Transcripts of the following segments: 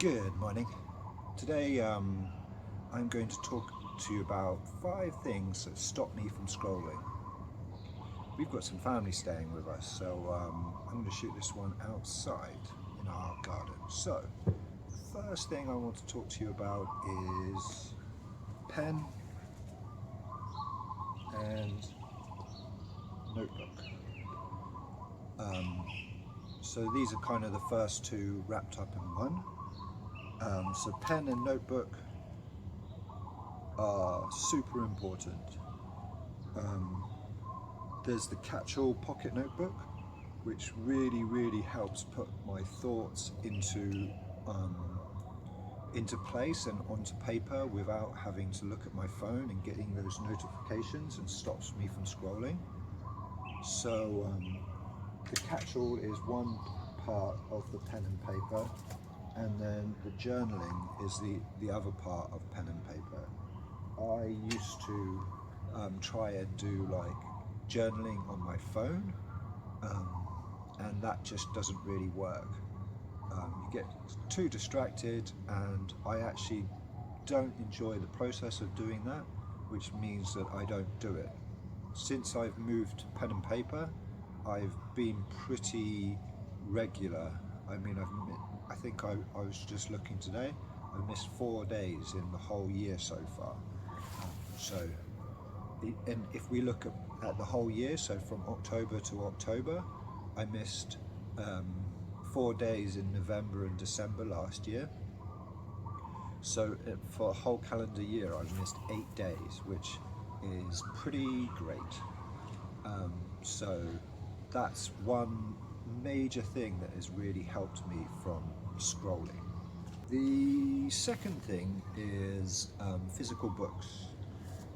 Good morning. Today I'm going to talk to you about 5 things that stop me from scrolling. We've got some family staying with us, so I'm going to shoot this one outside in our garden. So, the first thing I want to talk to you about is pen and notebook. So these are kind of the first two wrapped up in one. So pen and notebook are super important. There's the catch-all pocket notebook, which really helps put my thoughts into place and onto paper without having to look at my phone and getting those notifications, and stops me from scrolling. So the catch-all is one part of the pen and paper, and then the journaling is the other part of pen and paper. I used to try and do like journaling on my phone, and that just doesn't really work. You get too distracted, and I actually don't enjoy the process of doing that, which means that I don't do it. Since I've moved to pen and paper, I've been pretty regular. I mean, I think I was just looking today, I've missed 4 days in the whole year so far. And if we look at the whole year, so from October to October, I missed 4 days in November and December last year. So for a whole calendar year, I've missed 8 days, which is pretty great. So that's one major thing that has really helped me from scrolling. The second thing is physical books.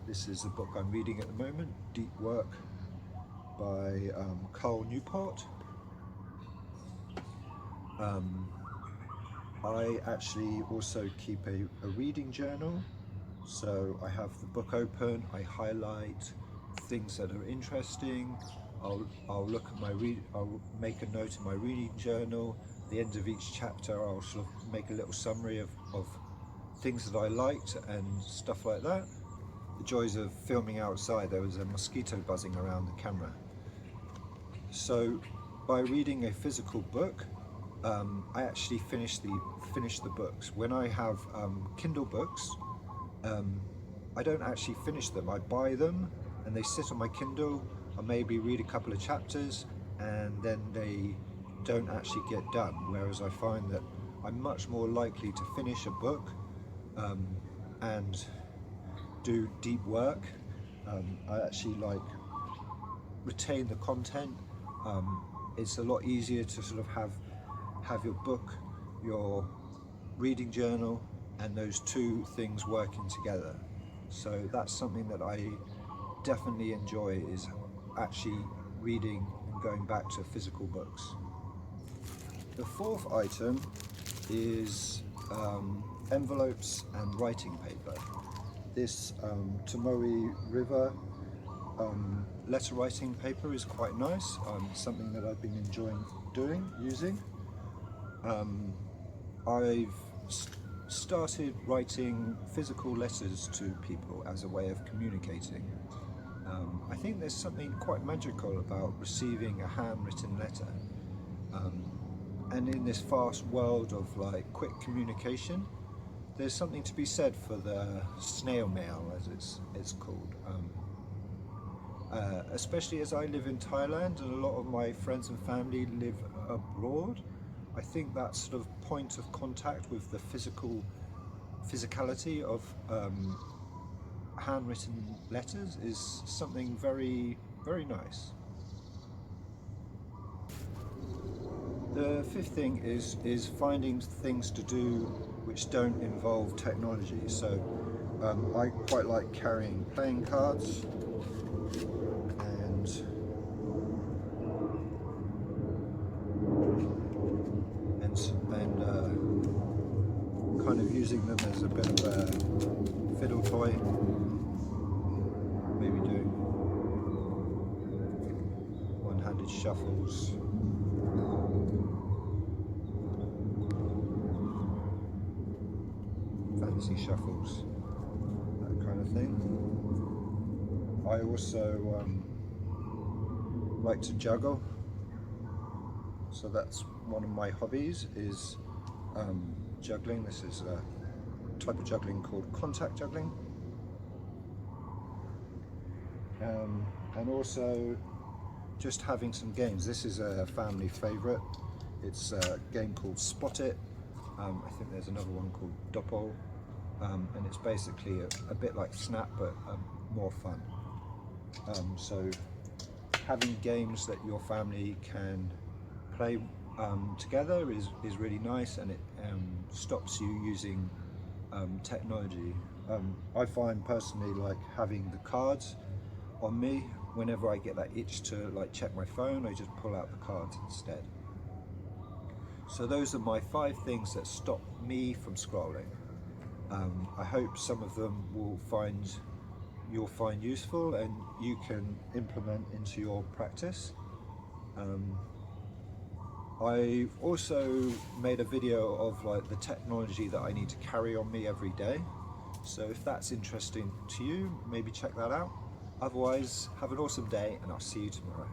This is a book I'm reading at the moment, Deep Work by Carl Newport. I actually also keep a reading journal. So I have the book open, I highlight things that are interesting. I'll look at I'll make a note in my reading journal. At the end of each chapter, I'll sort of make a little summary of things that I liked and stuff like that. The joys of filming outside, there was a mosquito buzzing around the camera. So by reading a physical book, I actually finish the books. When I have Kindle books, I don't actually finish them. I buy them and they sit on my Kindle. I maybe read a couple of chapters and then they don't actually get done. Whereas I find that I'm much more likely to finish a book and do deep work. I actually retain the content. It's a lot easier to sort of have your book, your reading journal, and those two things working together. So that's something that I definitely enjoy, is actually reading and going back to physical books. The fourth item is envelopes and writing paper. This Tomoe River letter writing paper is quite nice, something that I've been enjoying using. I've started writing physical letters to people as a way of communicating. I think there's something quite magical about receiving a handwritten letter. And in this fast world of quick communication, there's something to be said for the snail mail, as it's called. Especially as I live in Thailand and a lot of my friends and family live abroad, I think that sort of point of contact with the physicality of handwritten letters is something very nice. The fifth thing is finding things to do which don't involve technology. So I quite like carrying playing cards and kind of using them as a bit of a fiddle toy. Maybe doing one-handed shuffles. easy shuffles, that kind of thing. I also like to juggle, so that's one of my hobbies, is juggling. This is a type of juggling called contact juggling. And also just having some games. This is a family favourite. It's a game called Spot It. I think there's another one called Doppel, and it's basically a bit like Snap, but more fun. So having games that your family can play together is really nice, and it stops you using technology. I find personally, like, having the cards on me, whenever I get that itch to like check my phone, I just pull out the cards instead. So those are my 5 things that stop me from scrolling. I hope some of them you'll find useful and you can implement into your practice. I also made a video of like the technology that I need to carry on me every day. So if that's interesting to you, maybe check that out. Otherwise, have an awesome day and I'll see you tomorrow.